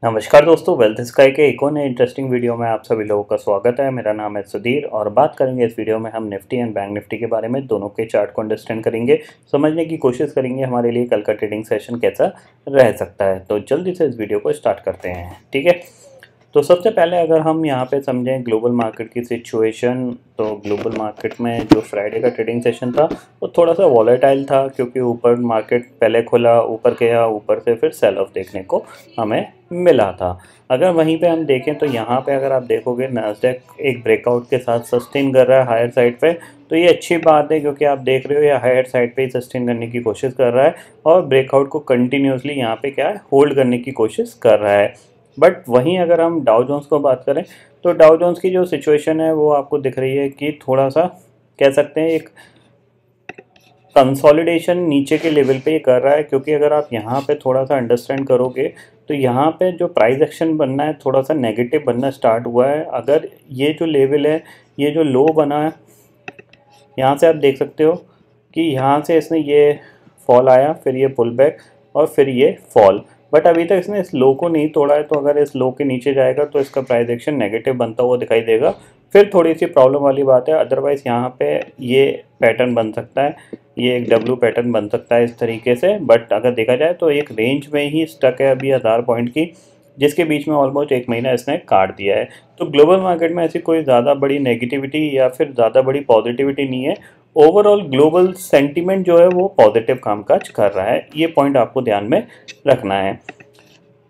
नमस्कार दोस्तों, wealth sky के एक और नए इंटरेस्टिंग वीडियो में आप सभी लोगों का स्वागत है। मेरा नाम है सुधीर और बात करेंगे इस वीडियो में हम निफ्टी एंड बैंक निफ्टी के बारे में। दोनों के चार्ट को अंडरस्टैंड करेंगे, समझने की कोशिश करेंगे हमारे लिए कल का ट्रेडिंग सेशन कैसा रह सकता है। तो जल्दी से इस वीडियो को स्टार्ट करते हैं, ठीक है। तो सबसे पहले अगर हम यहाँ पे समझें ग्लोबल मार्केट की सिचुएशन, तो ग्लोबल मार्केट में जो फ्राइडे का ट्रेडिंग सेशन था वो थोड़ा सा वॉलेटाइल था, क्योंकि ऊपर मार्केट पहले खुला, ऊपर गया, ऊपर से फिर सेल ऑफ देखने को हमें मिला था। अगर वहीं पे हम देखें तो यहाँ पे अगर आप देखोगे नास्डैक एक ब्रेकआउट के साथ सस्टेन कर रहा है हायर साइड पे, तो ये अच्छी बात है, क्योंकि आप देख रहे हो ये हायर साइड पे ही सस्टेन करने की कोशिश कर रहा है और ब्रेकआउट को कंटिन्यूसली यहाँ पे क्या है होल्ड करने की कोशिश कर रहा है। बट वहीं अगर हम डाउ जोन्स को बात करें तो डाउ जोन्स की जो सिचुएशन है वो आपको दिख रही है कि थोड़ा सा कह सकते हैं एक कंसोलिडेशन नीचे के लेवल पे ये कर रहा है। क्योंकि अगर आप यहाँ पे थोड़ा सा अंडरस्टैंड करोगे तो यहाँ पे जो प्राइस एक्शन बनना है थोड़ा सा नेगेटिव बनना स्टार्ट हुआ है। अगर ये जो लेवल है, ये जो लो बना है, यहाँ से आप देख सकते हो कि यहाँ से इसने ये फॉल आया, फिर ये पुल बैक और फिर ये फॉल, बट अभी तक इसने इस लो को नहीं तोड़ा है। तो अगर इस लो के नीचे जाएगा तो इसका प्राइस एक्शन नेगेटिव बनता हुआ दिखाई देगा, फिर थोड़ी सी प्रॉब्लम वाली बात है। अदरवाइज़ यहाँ पे ये पैटर्न बन सकता है, ये एक डब्ल्यू पैटर्न बन सकता है इस तरीके से। बट अगर देखा जाए तो एक रेंज में ही स्टक है अभी 1000 पॉइंट की, जिसके बीच में ऑलमोस्ट एक महीना इसने काट दिया है। तो ग्लोबल मार्केट में ऐसी कोई ज़्यादा बड़ी नेगेटिविटी या फिर ज़्यादा बड़ी पॉजिटिविटी नहीं है। ओवरऑल ग्लोबल सेंटीमेंट जो है वो पॉजिटिव कामकाज कर रहा है, ये पॉइंट आपको ध्यान में रखना है।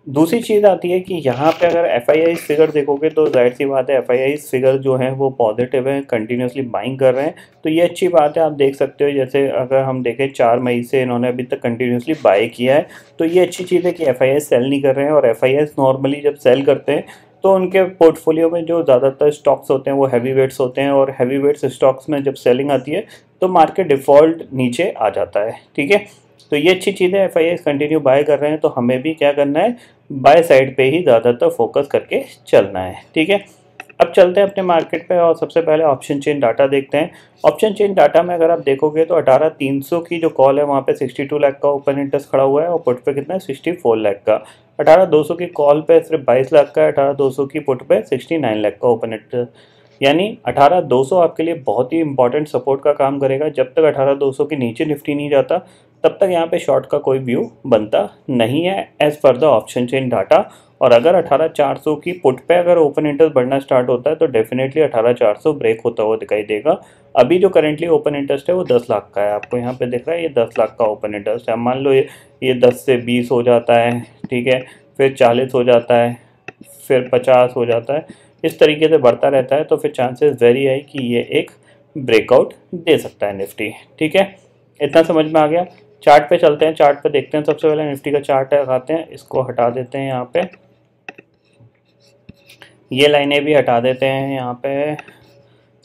दूसरी चीज़ आती है कि यहाँ पे अगर एफआईआई फिगर देखोगे तो जाहिर सी बात है एफआईआई फिगर जो है वो पॉजिटिव है, कंटिन्यूसली बाइंग कर रहे हैं, तो ये अच्छी बात है। आप देख सकते हो जैसे अगर हम देखें 4 मई से इन्होंने अभी तक कंटिन्यूसली बाय किया है, तो ये अच्छी चीज़ है कि एफआईआई सेल नहीं कर रहे हैं। और एफआईआई नॉर्मली जब सेल करते हैं तो उनके पोर्टफोलियो में जो ज़्यादातर स्टॉक्स होते हैं वो हैवी वेट्स होते हैं, और हैवी वेट्स स्टॉक्स में जब सेलिंग आती है तो मार्केट डिफ़ॉल्ट नीचे आ जाता है, ठीक है। तो ये अच्छी चीज़ है, एफआईआई कंटिन्यू बाय कर रहे हैं, तो हमें भी क्या करना है, बाय साइड पे ही ज़्यादातर फोकस करके चलना है, ठीक है। अब चलते हैं अपने मार्केट पे और सबसे पहले ऑप्शन चेन डाटा देखते हैं। ऑप्शन चेन डाटा में अगर आप देखोगे तो 18300 की जो कॉल है वहाँ पे 62 लाख का ओपन इंटरेस्ट खड़ा हुआ है, और पुट पे कितना है 64 लाख का। 18200 की कॉल पे सिर्फ 22 लाख का है, 18200 की पुट पे 69 लाख का ओपन इंटरेस्ट, यानी 18200 आपके लिए बहुत ही इंपॉर्टेंट सपोर्ट का काम करेगा। जब तक 18200 के नीचे निफ्टी नहीं जाता तब तक यहाँ पे शॉर्ट का कोई व्यू बनता नहीं है as per the option chain data. और अगर 18400 की पुट पे अगर ओपन इंटरेस्ट बढ़ना स्टार्ट होता है तो डेफिनेटली 18400 ब्रेक होता हुआ दिखाई देगा। अभी जो करेंटली ओपन इंटरेस्ट है वो 10 लाख का है, आपको यहाँ पे दिख रहा है, ये 10 लाख का ओपन इंटरेस्ट है। मान लो ये 10 से 20 हो जाता है, ठीक है, फिर 40 हो जाता है, फिर 50 हो जाता है, इस तरीके से बढ़ता रहता है, तो फिर चांसेस वेरी है कि ये एक ब्रेकआउट दे सकता है निफ्टी, ठीक है। इतना समझ में आ गया। चार्ट पे चलते हैं, चार्ट पे देखते हैं। सबसे पहले निफ्टी का चार्ट लगाते हैं, इसको हटा देते हैं यहाँ पे, ये लाइनें भी हटा देते हैं यहाँ पे।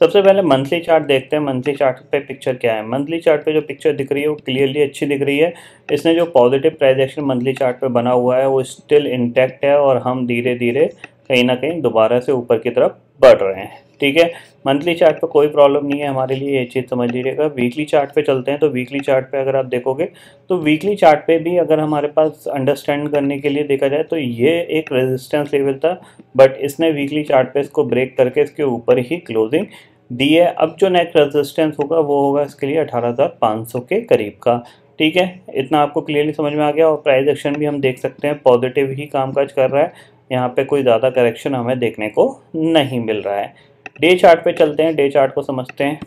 सबसे पहले मंथली चार्ट देखते हैं, मंथली चार्ट पे पिक्चर क्या है। मंथली चार्ट पे जो पिक्चर दिख रही है वो क्लियरली अच्छी दिख रही है। इसने जो positive price action monthly chart पे बना हुआ है वो स्टिल इंटैक्ट है, और हम धीरे धीरे कहीं ना कहीं दोबारा से ऊपर की तरफ बढ़ रहे हैं, ठीक है। मंथली चार्ट पे कोई प्रॉब्लम नहीं है हमारे लिए, ये चीज़ समझ लीजिएगा। वीकली चार्ट पे चलते हैं, तो वीकली चार्ट पे अगर आप देखोगे तो वीकली चार्ट पे भी अगर हमारे पास अंडरस्टैंड करने के लिए देखा जाए तो ये एक रेजिस्टेंस लेवल था, बट इसने वीकली चार्ट पे इसको ब्रेक करके इसके ऊपर ही क्लोजिंग दी है। अब जो नेक्स्ट रेजिस्टेंस होगा वो होगा इसके लिए 18500 के करीब का, ठीक है। इतना आपको क्लियरली समझ में आ गया। और प्राइस एक्शन भी हम देख सकते हैं पॉजिटिव ही कामकाज कर रहा है, यहाँ पे कोई ज़्यादा करेक्शन हमें देखने को नहीं मिल रहा है। डे चार्ट पे चलते हैं, डे चार्ट को समझते हैं,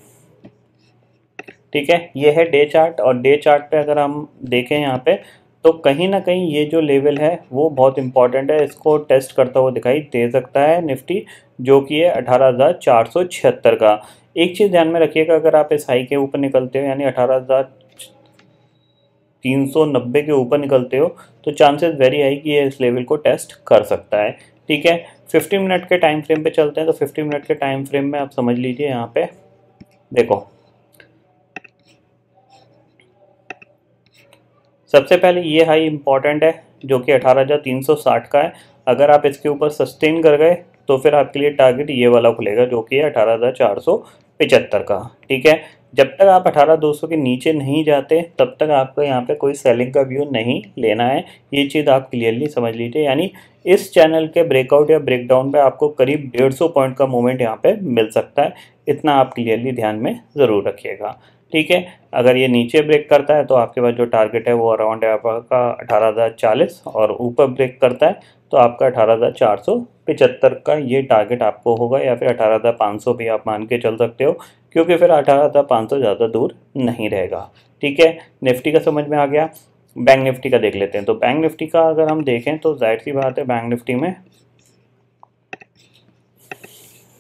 ठीक है। ये है डे चार्ट, और डे चार्ट पे अगर हम देखें यहाँ पे तो कहीं ना कहीं ये जो लेवल है वो बहुत इंपॉर्टेंट है, इसको टेस्ट करता हुआ दिखाई दे सकता है निफ्टी, जो कि है 18476 का। एक चीज़ ध्यान में रखिएगा, अगर आप इस हाई के ऊपर निकलते हो यानी 18390 के ऊपर निकलते हो तो चांसेस वेरी हाई कि ये इस लेवल को टेस्ट कर सकता है, ठीक है। 50 मिनट के टाइम फ्रेम पे चलते हैं, तो 50 मिनट के टाइम फ्रेम में आप समझ लीजिए यहाँ पे देखो, सबसे पहले ये हाई इंपॉर्टेंट है जो कि 18360 का है। अगर आप इसके ऊपर सस्टेन कर गए तो फिर आपके लिए टारगेट ये वाला खुलेगा जो कि है 18475 का, ठीक है। जब तक आप 18,200 के नीचे नहीं जाते तब तक आपको यहाँ पे कोई सेलिंग का व्यू नहीं लेना है। ये चीज़ आप क्लियरली समझ लीजिए। यानी इस चैनल के ब्रेकआउट या ब्रेकडाउन पे आपको करीब 150 पॉइंट का मूवमेंट यहाँ पे मिल सकता है। इतना आप क्लियरली ध्यान में ज़रूर रखिएगा, ठीक है। अगर ये नीचे ब्रेक करता है तो आपके पास जो टारगेट है वो अराउंड है आपका 18,040, और ऊपर ब्रेक करता है तो आपका 18,475 का ये टारगेट आपको होगा, या फिर 18,500 भी आप मान के चल सकते हो, क्योंकि फिर 18,500 ज़्यादा दूर नहीं रहेगा, ठीक है। निफ्टी का समझ में आ गया। बैंक निफ्टी का देख लेते हैं। तो बैंक निफ्टी का अगर हम देखें तो जाहिर सी बात है, बैंक निफ्टी में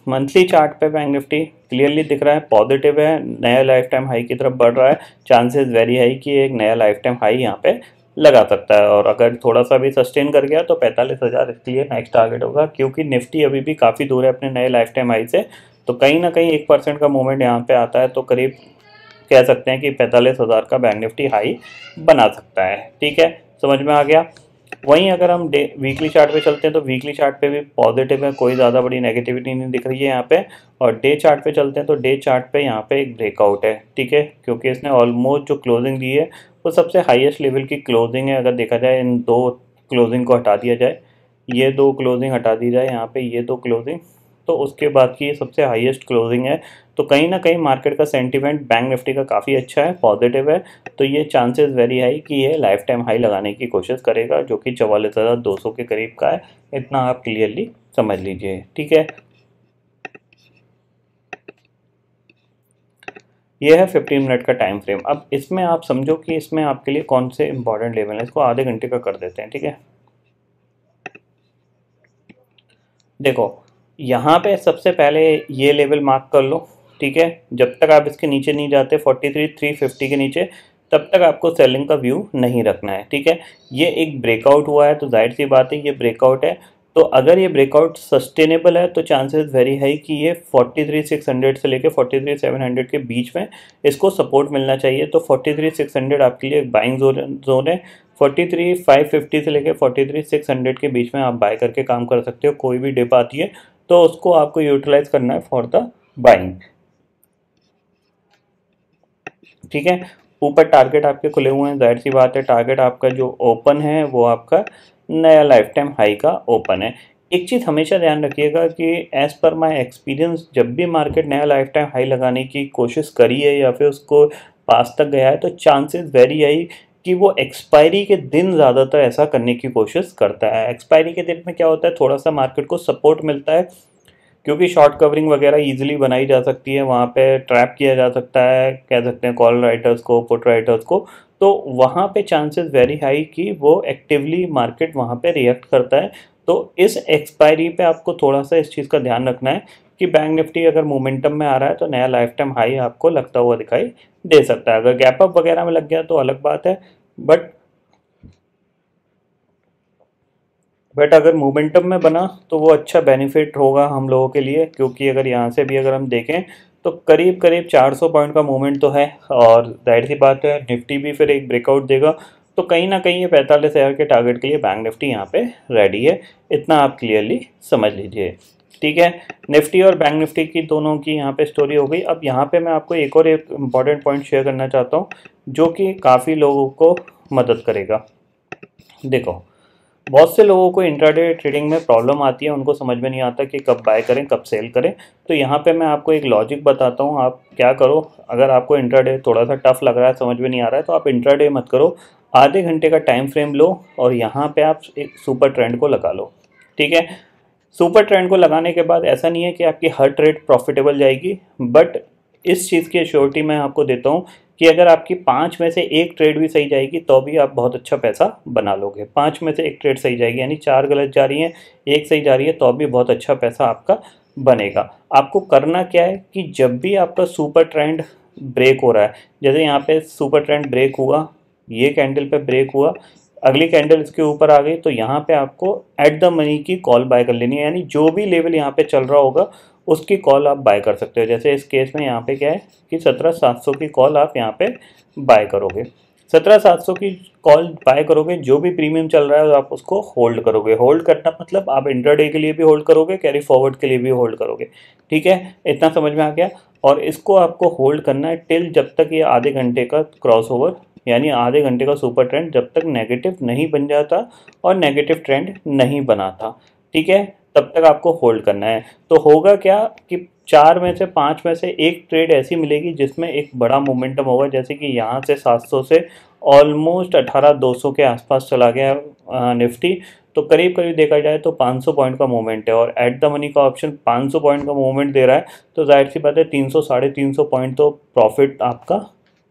मंथली चार्ट पे बैंक निफ्टी क्लियरली दिख रहा है पॉजिटिव है, नया लाइफ टाइम हाई की तरफ बढ़ रहा है। चांसेस वेरी हाई कि एक नया लाइफ टाइम हाई यहाँ पे लगा सकता है, और अगर थोड़ा सा भी सस्टेन कर गया तो 45,000 इसके लिए नेक्स्ट टारगेट होगा, क्योंकि निफ्टी अभी भी काफ़ी दूर है अपने नए लाइफ टाइम हाई से। तो कहीं ना कहीं 1% का मूवमेंट यहाँ पे आता है तो करीब कह सकते हैं कि 45,000 का बैंक निफ्टी हाई बना सकता है, ठीक है, समझ में आ गया। वहीं अगर हम वीकली चार्ट पे चलते हैं तो वीकली चार्ट पे भी पॉजिटिव है, कोई ज़्यादा बड़ी नेगेटिविटी नहीं दिख रही है यहाँ पे। और डे चार्ट पे चलते हैं तो डे चार्ट पे यहाँ पे एक ब्रेकआउट है, ठीक है, क्योंकि इसने ऑलमोस्ट जो क्लोजिंग दी है वो सबसे हाईएस्ट लेवल की क्लोजिंग है। अगर देखा जाए इन दो क्लोजिंग को हटा दिया जाए, ये दो क्लोजिंग हटा दी जाए यहाँ पे, ये दो क्लोजिंग, तो उसके बाद की ये सबसे हाईएस्ट क्लोजिंग है। तो कहीं ना कहीं मार्केट का सेंटीमेंट बैंक निफ्टी का काफ़ी अच्छा है, पॉजिटिव है। तो ये चांसेस वेरी हाई कि ये लाइफ टाइम हाई लगाने की कोशिश करेगा, जो कि 44,200 के करीब का है। इतना आप क्लियरली समझ लीजिए, ठीक है। ये है 15 मिनट का टाइम फ्रेम। अब इसमें आप समझो कि इसमें आपके लिए कौन से इंपॉर्टेंट लेवल है। इसको आधे घंटे का कर देते हैं, ठीक है। देखो यहाँ पे सबसे पहले ये लेवल मार्क कर लो, ठीक है। जब तक आप इसके नीचे नहीं जाते 43,350 के नीचे, तब तक आपको सेलिंग का व्यू नहीं रखना है, ठीक है। ये एक ब्रेकआउट हुआ है तो जाहिर सी बात है ये ब्रेकआउट है। तो अगर ये ब्रेकआउट सस्टेनेबल है तो चांसेस वेरी हाई कि ये 43,600 से लेकर 43,700 के बीच में इसको सपोर्ट मिलना चाहिए। तो 43,600 आपके लिए एक बाइंग जोन है। 43,550 से लेकर 43,600 के बीच में आप बाय करके काम कर सकते हो। कोई भी डिप आती है तो उसको आपको यूटिलाइज करना है फॉर द बाइंग, ठीक है। ऊपर टारगेट आपके खुले हुए हैं, जाहिर सी बात है टारगेट आपका जो ओपन है वो आपका नया लाइफ टाइम हाई का ओपन है। एक चीज़ हमेशा ध्यान रखिएगा कि एज़ पर माय एक्सपीरियंस, जब भी मार्केट नया लाइफ टाइम हाई लगाने की कोशिश करी है या फिर उसको पास तक गया है, तो चांसेस वेरी हाई कि वो एक्सपायरी के दिन ज़्यादातर ऐसा करने की कोशिश करता है। एक्सपायरी के दिन में क्या होता है, थोड़ा सा मार्केट को सपोर्ट मिलता है, क्योंकि शॉर्ट कवरिंग वगैरह इजीली बनाई जा सकती है, वहाँ पे ट्रैप किया जा सकता है, कह सकते हैं कॉल राइटर्स को, पुट राइटर्स को। तो वहाँ पे चांसेस वेरी हाई कि वो एक्टिवली मार्केट वहाँ पे रिएक्ट करता है। तो इस एक्सपायरी पे आपको थोड़ा सा इस चीज़ का ध्यान रखना है कि बैंक निफ्टी अगर मोमेंटम में आ रहा है तो नया लाइफ टाइम हाई आपको लगता हुआ दिखाई दे सकता है। अगर गैप अप वगैरह में लग गया तो अलग बात है, बट अगर मोमेंटम में बना तो वो अच्छा बेनिफिट होगा हम लोगों के लिए, क्योंकि अगर यहाँ से भी अगर हम देखें तो करीब करीब 400 पॉइंट का मूवमेंट तो है, और जाहिर सी बात है निफ्टी भी फिर एक ब्रेकआउट देगा। तो कहीं ना कहीं ये 45,000 के टारगेट के लिए बैंक निफ्टी यहाँ पे रेडी है। इतना आप क्लियरली समझ लीजिए, ठीक है। निफ्टी और बैंक निफ्टी की दोनों की यहाँ पे स्टोरी हो गई। अब यहाँ पे मैं आपको एक और एक इम्पॉर्टेंट पॉइंट शेयर करना चाहता हूँ, जो कि काफ़ी लोगों को मदद करेगा। देखो बहुत से लोगों को इंट्राडे ट्रेडिंग में प्रॉब्लम आती है, उनको समझ में नहीं आता कि कब बाय करें कब सेल करें। तो यहाँ पे मैं आपको एक लॉजिक बताता हूँ, आप क्या करो। अगर आपको इंट्राडे थोड़ा सा टफ लग रहा है, समझ में नहीं आ रहा है, तो आप इंट्राडे मत करो, आधे घंटे का टाइम फ्रेम लो और यहाँ पे आप एक सुपर ट्रेंड को लगा लो, ठीक है। सुपर ट्रेंड को लगाने के बाद ऐसा नहीं है कि आपकी हर ट्रेड प्रॉफिटेबल जाएगी, बट इस चीज़ की एश्योरिटी मैं आपको देता हूँ कि अगर आपकी 5 में से एक ट्रेड भी सही जाएगी तो भी आप बहुत अच्छा पैसा बना लोगे। 5 में से एक ट्रेड सही जाएगी, यानी 4 गलत जा रही हैं, एक सही जा रही है, तो भी बहुत अच्छा पैसा आपका बनेगा। आपको करना क्या है कि जब भी आपका सुपर ट्रेंड ब्रेक हो रहा है, जैसे यहाँ पे सुपर ट्रेंड ब्रेक हुआ, ये कैंडल पे ब्रेक हुआ, अगली कैंडल इसके ऊपर आ गई, तो यहाँ पे आपको एट द मनी की कॉल बाय कर लेनी है। यानी जो भी लेवल यहाँ पे चल रहा होगा उसकी कॉल आप बाय कर सकते हो। जैसे इस केस में यहाँ पे क्या है कि 17,700 की कॉल आप यहाँ पे बाय करोगे, 17,700 की कॉल बाय करोगे, जो भी प्रीमियम चल रहा है आप उसको होल्ड करोगे। होल्ड करना मतलब आप इंट्राडे के लिए भी होल्ड करोगे, कैरी फॉरवर्ड के लिए भी होल्ड करोगे। ठीक है, इतना समझ में आ गया। और इसको आपको होल्ड करना है टिल जब तक ये आधे घंटे का क्रॉस ओवर, यानी आधे घंटे का सुपर ट्रेंड जब तक नेगेटिव नहीं बन जाता और नेगेटिव ट्रेंड नहीं बनाता। ठीक है, तब तक आपको होल्ड करना है। तो होगा क्या कि 4 में से 5 में से एक ट्रेड ऐसी मिलेगी जिसमें एक बड़ा मोमेंटम होगा, जैसे कि यहाँ से 700 से ऑलमोस्ट 18,200 के आसपास चला गया निफ्टी। तो करीब करीब देखा जाए तो 500 पॉइंट का मूवमेंट है और एट द मनी का ऑप्शन 500 पॉइंट का मूवमेंट दे रहा है, तो जाहिर सी बात है 300 350 पॉइंट तो प्रॉफिट आपका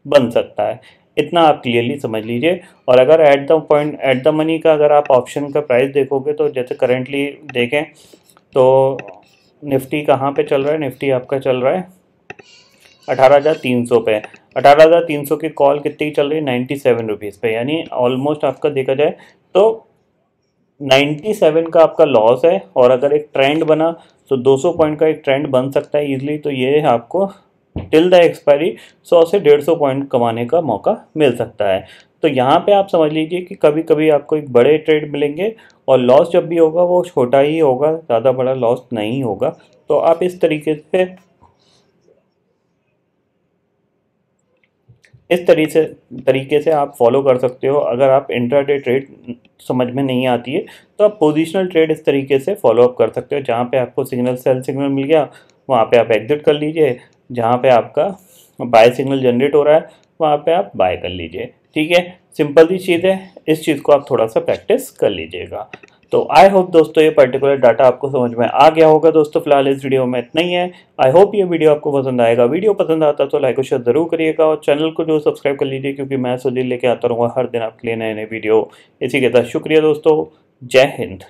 बन सकता है। इतना आप क्लियरली समझ लीजिए। और अगर एट द मनी का अगर आप ऑप्शन का प्राइस देखोगे तो जैसे करेंटली देखें तो निफ्टी कहाँ पे चल रहा है, निफ्टी आपका चल रहा है 18,300 पे। 18,300 की कॉल कितनी चल रही है, 97 रुपीज़ पे, यानी ऑलमोस्ट आपका देखा जाए तो 97 का आपका लॉस है। और अगर एक ट्रेंड बना तो 200 पॉइंट का एक ट्रेंड बन सकता है ईजिली, तो ये आपको टिल द एक्सपायरी 100 से 150 पॉइंट कमाने का मौका मिल सकता है। तो यहाँ पे आप समझ लीजिए कि कभी कभी आपको एक बड़े ट्रेड मिलेंगे और लॉस जब भी होगा वो छोटा ही होगा, ज़्यादा बड़ा लॉस नहीं होगा। तो आप इस तरीके से आप फॉलो कर सकते हो। अगर आप इंट्राडे ट्रेड समझ में नहीं आती है तो आप पोजिशनल ट्रेड इस तरीके से फॉलो अप कर सकते हो। जहाँ पे आपको सिग्नल सेल सिग्नल मिल गया वहाँ पे आप एग्जिट कर लीजिए, जहाँ पे आपका बाय सिग्नल जनरेट हो रहा है वहाँ पे आप बाय कर लीजिए। ठीक है, सिंपल सी चीज़ है, इस चीज़ को आप थोड़ा सा प्रैक्टिस कर लीजिएगा। तो आई होप दोस्तों ये पर्टिकुलर डाटा आपको समझ में आ गया होगा। दोस्तों फिलहाल इस वीडियो में इतना ही है। आई होप ये वीडियो आपको पसंद आएगा। वीडियो पसंद आता तो लाइक और शेयर जरूर करिएगा और चैनल को जो सब्सक्राइब कर लीजिए, क्योंकि मैं सुधीर लेके आता रहूँगा हर दिन आपके लिए नए नए वीडियो। इसी के साथ शुक्रिया दोस्तों, जय हिंद।